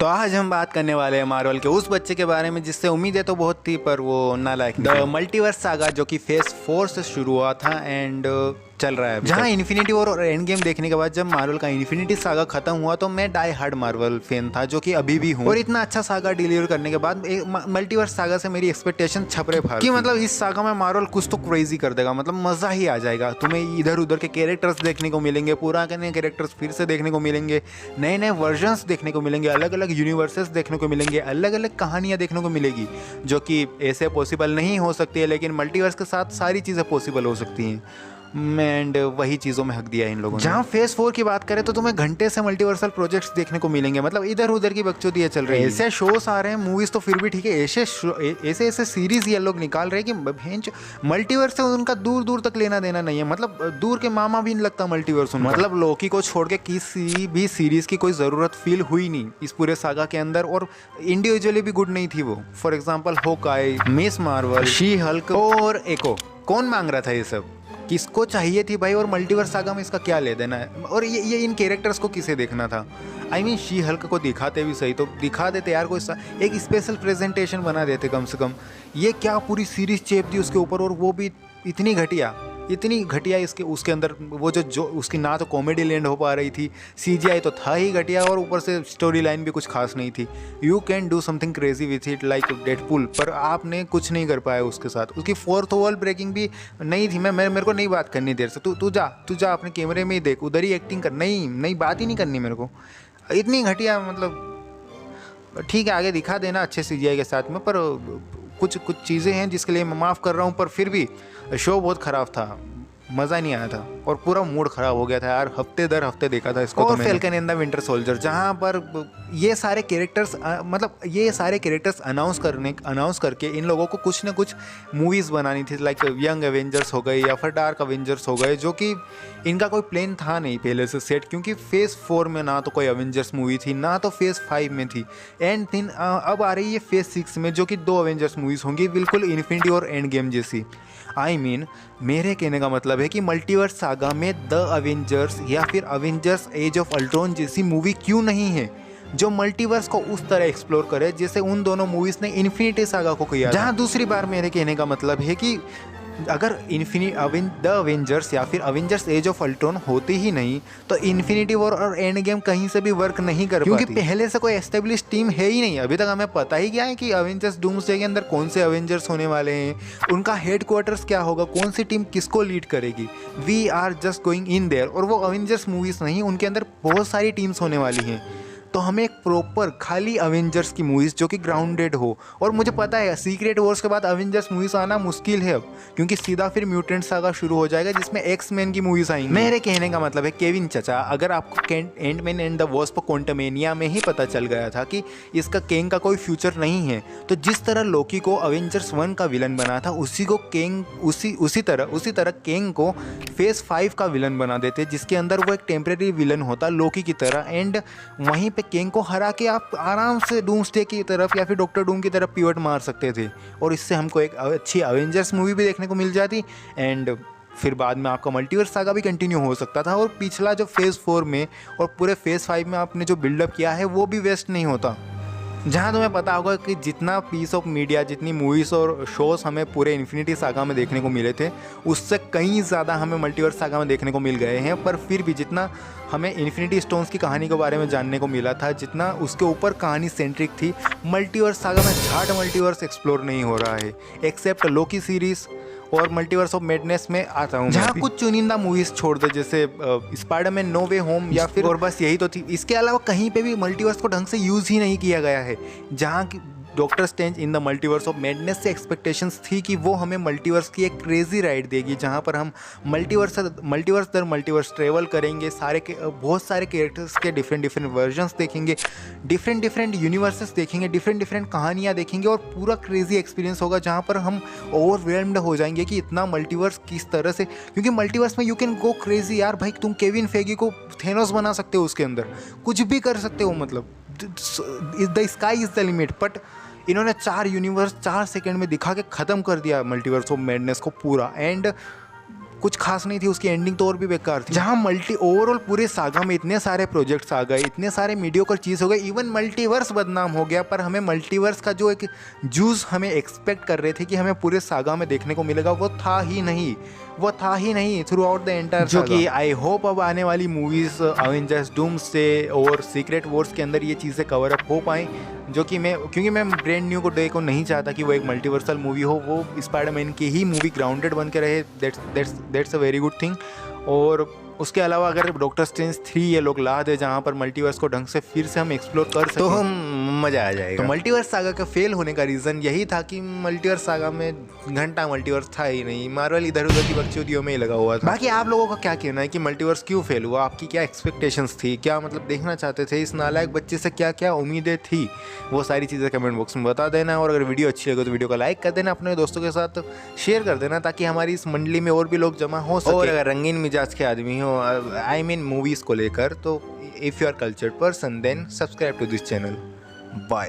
तो आज हम बात करने वाले हैं मार्वल के उस बच्चे के बारे में जिससे उम्मीदें तो बहुत थी पर वो नालायक द मल्टीवर्स सागा जो कि फेज 4 से शुरू हुआ था एंड चल रहा है। जहां इन्फिनिटी वॉर और एंड गेम देखने के बाद जब मार्वल का इन्फिनिटी सागा खत्म हुआ तो मैं डाई हार्ड मार्वल फैन था, जो कि अभी भी हूं। और इतना अच्छा सागा डिलीवर करने के बाद मल्टीवर्स सागा से मेरी एक्सपेक्टेशन छपरे फाड़ कि मतलब इस सागा में मार्वल कुछ तो क्रेजी कर देगा, मतलब मजा ही आ जाएगा। तुम्हें इधर उधर के कैरेक्टर्स देखने को मिलेंगे, पुराने कैरेक्टर्स फिर से देखने को मिलेंगे, नए नए वर्जन्स देखने को मिलेंगे, अलग अलग यूनिवर्सेस देखने को मिलेंगे, अलग अलग कहानियां देखने को मिलेगी जो कि ऐसे पॉसिबल नहीं हो सकती है, लेकिन मल्टीवर्स के साथ सारी चीज़ें पॉसिबल हो सकती हैं। एंड वही चीज़ों में हक दिया है इन लोगों ने। जहाँ फेज 4 की बात करें तो तुम्हें घंटे से मल्टीवर्सल प्रोजेक्ट्स देखने को मिलेंगे, मतलब इधर उधर की बकचोदी चल रही है। ऐसे शोस आ रहे हैं, मूवीज तो फिर भी ठीक है, ऐसे ऐसे सीरीज ये लोग निकाल रहे हैं कि मल्टीवर्स से उनका दूर दूर तक लेना देना नहीं है, मतलब दूर के मामा भी नहीं लगता मल्टीवर्स उनका। मतलब लोकी को छोड़ के किसी भी सीरीज की कोई ज़रूरत फील हुई नहीं इस पूरे सागा के अंदर, और इंडिविजुअली भी गुड नहीं थी वो। For example Hawkeye, Miss Marvel, She Hulk और एको। कौन मांग रहा था ये सब? किसको चाहिए थी भाई? और मल्टीवर्स सागा में इसका क्या ले देना है? और ये इन कैरेक्टर्स को किसे देखना था? आई मीन शी हल्क को दिखाते भी सही तो दिखा देते यार, कोई एक स्पेशल प्रेजेंटेशन बना देते कम से कम। ये क्या पूरी सीरीज चेप दी उसके ऊपर, और वो भी इतनी घटिया इसके उसके अंदर वो जो उसकी ना तो कॉमेडी लैंड हो पा रही थी, सीजीआई तो था ही घटिया, और ऊपर से स्टोरी लाइन भी कुछ खास नहीं थी। You can do something crazy with it like Deadpool, पर आपने कुछ नहीं कर पाया उसके साथ। उसकी फोर्थ वॉल ब्रेकिंग भी नहीं थी। मेरे को नहीं बात करनी देर से, तू जा अपने कैमरे में ही देख, उधर ही एक्टिंग कर। नहीं बात ही नहीं करनी मेरे को, इतनी घटिया। मतलब ठीक है आगे दिखा देना अच्छे सीजीआई के साथ में, पर कुछ चीज़ें हैं जिसके लिए मैं माफ़ कर रहा हूँ, पर फिर भी शो बहुत ख़राब था, मज़ा नहीं आया था और पूरा मूड ख़राब हो गया था यार। हफ्ते दर हफ्ते देखा था इसको। और falcon and the winter soldier, जहाँ पर ये सारे कैरेक्टर्स अनाउंस करके इन लोगों को कुछ ना कुछ मूवीज़ बनानी थी, लाइक यंग एवेंजर्स हो गए या फिर डार्क एवेंजर्स हो गए, जो कि इनका कोई प्लान था नहीं पहले से सेट, क्योंकि फेज़ 4 में ना तो कोई एवेंजर्स मूवी थी, ना तो फेज़ 5 में थी। एंड फिर अब आ रही है फेज़ 6 में, जो कि 2 एवेंजर्स मूवीज़ होंगी, बिल्कुल इन्फिनिटी और एंड गेम जैसी। आई मीन मेरे कहने का मतलब है कि मल्टीवर्स सागा में द अवेंजर्स या फिर अवेंजर्स एज ऑफ अल्ट्रॉन जैसी मूवी क्यों नहीं है, जो मल्टीवर्स को उस तरह एक्सप्लोर करे जैसे उन दोनों मूवीज ने इन्फिनिटी सागा को किया। जहां दूसरी बार मेरे कहने का मतलब है कि अगर द अवेंजर्स या फिर अवेंजर्स एज ऑफ अल्ट्रॉन होती ही नहीं तो इन्फिनिटी वॉर और एंड गेम कहीं से भी वर्क नहीं कर पाती, क्योंकि पहले से कोई एस्टेब्लिश टीम है ही नहीं। अभी तक हमें पता ही क्या है कि अवेंजर्स डूम्सडे के अंदर कौन से अवेंजर्स होने वाले हैं, उनका हेडक्वार्टर्स क्या होगा, कौन सी टीम किसको लीड करेगी। We are just going in there, और वो अवेंजर्स मूवीज नहीं, उनके अंदर बहुत सारी टीम्स होने वाली हैं। तो हमें एक प्रॉपर खाली अवेंजर्स की मूवीज़ जो कि ग्राउंडेड हो, और मुझे पता है सीक्रेट वॉर्स के बाद अवेंजर्स मूवीज़ आना मुश्किल है अब, क्योंकि सीधा फिर म्यूटेंट सागा शुरू हो जाएगा जिसमें एक्स-मैन की मूवीज़ आएंगी। मेरे कहने का मतलब है केविन चचा, अगर आपको एंट-मैन एंड द वॉस्प क्वांटमेनिया में ही पता चल गया था कि इसका केंग का कोई फ्यूचर नहीं है, तो जिस तरह लोकी को अवेंजर्स 1 का विलन बना था उसी तरह केंग को फेज 5 का विलन बना देते, जिसके अंदर वो एक टेम्परेरी विलन होता लोकी की तरह, एंड वहीं पे केंग को हरा के आप आराम से डूम्सडे की तरफ या फिर डॉक्टर डूम की तरफ पिवट मार सकते थे, और इससे हमको एक अच्छी अवेंजर्स मूवी भी देखने को मिल जाती, एंड फिर बाद में आपका मल्टीवर्स सागा भी कंटिन्यू हो सकता था, और पिछला जो फेज़ 4 में और पूरे फेज़ 5 में आपने जो बिल्डअप किया है वो भी वेस्ट नहीं होता। जहाँ तुम्हें पता होगा कि जितना पीस ऑफ मीडिया, जितनी मूवीज़ और शोज़ हमें पूरे इन्फिनिटी सागा में देखने को मिले थे, उससे कहीं ज़्यादा हमें मल्टीवर्स सागा में देखने को मिल गए हैं। पर फिर भी जितना हमें इन्फिनिटी स्टोन्स की कहानी के बारे में जानने को मिला था, जितना उसके ऊपर कहानी सेंट्रिक थी, मल्टीवर्स सागा में झाट मल्टीवर्स एक्सप्लोर नहीं हो रहा है, एक्सेप्ट लोकी सीरीज़ और मल्टीवर्स ऑफ मैडनेस में आता हूँ, जहाँ कुछ चुनिंदा मूवीज छोड़ दे, जैसे स्पाइडरमैन नो वे होम या फिर, और बस यही तो थी। इसके अलावा कहीं पे भी मल्टीवर्स को ढंग से यूज़ ही नहीं किया गया है। जहाँ doctor strange in the multiverse of madness से एक्सपेक्टेशंस थी कि वो हमें मल्टीवर्स की एक क्रेजी राइड देगी, जहाँ पर हम मल्टीवर्स दर मल्टीवर्स ट्रेवल करेंगे, बहुत सारे कैरेक्टर्स के डिफरेंट वर्जन्स देखेंगे, डिफरेंट यूनिवर्सेस देखेंगे, डिफरेंट कहानियाँ देखेंगे, और पूरा क्रेजी एक्सपीरियंस होगा, जहाँ पर हम ओवरवेल्म्ड हो जाएंगे कि इतना मल्टीवर्स किस तरह से, क्योंकि मल्टीवर्स में यू कैन गो क्रेजी यार भाई। तुम केविन फेगी को थेनोस बना सकते हो, उसके अंदर कुछ भी कर सकते हो, मतलब the sky is the limit. But इन्होंने 4 यूनिवर्स 4 सेकंड में दिखा के ख़त्म कर दिया मल्टीवर्स ऑफ मैडनेस को पूरा, एंड कुछ खास नहीं थी, उसकी एंडिंग तो और भी बेकार थी। जहाँ ओवरऑल पूरे सागा में इतने सारे प्रोजेक्ट्स आ गए, इतने सारे मीडियोकर चीज़ हो गए, इवन मल्टीवर्स बदनाम हो गया, पर हमें मल्टीवर्स का जो एक जूस हमें एक्सपेक्ट कर रहे थे कि हमें पूरे सागा में देखने को मिलेगा, वो था ही नहीं थ्रू आउट द एंटायर। जो कि आई होप अब आने वाली मूवीज अवेंजर्स डूम्सडे और सीक्रेट वॉर्स के अंदर ये चीज़ें कवर अप हो पाएँ, जो कि क्योंकि मैं ब्रांड न्यू को डे को नहीं चाहता कि वो एक मल्टीवर्सल मूवी हो, वो स्पाइडरमैन की ही मूवी ग्राउंडेड बन के रहे। That's a very good thing. और उसके अलावा अगर डॉक्टर स्ट्रेंज 3 ये लोग ला दे जहाँ पर मल्टीवर्स को ढंग से फिर से हम एक्सप्लोर कर सकें, तो हम मज़ा आ जाएगा। तो मल्टीवर्स सागा का फेल होने का रीज़न यही था कि मल्टीवर्स सागा में घंटा मल्टीवर्स था ही नहीं, मार्वल इधर उधर की बकचोदियों में ही लगा हुआ था। बाकी आप लोगों का क्या कहना है कि मल्टीवर्स क्यों फेल हुआ? आपकी क्या एक्सपेक्टेशंस थी? क्या मतलब देखना चाहते थे? इस नालायक बच्चे से क्या क्या उम्मीदें थी? वो सारी चीज़ें कमेंट बॉक्स में बता देना। और अगर वीडियो अच्छी लगे तो वीडियो को लाइक कर देना, अपने दोस्तों के साथ शेयर कर देना, ताकि हमारी इस मंडली में और भी लोग जमा हो सके। और अगर रंगीन मिजाज के आदमी हो, आई मीन मूवीज़ को लेकर, तो if you are cultured person then subscribe to this channel. Bye.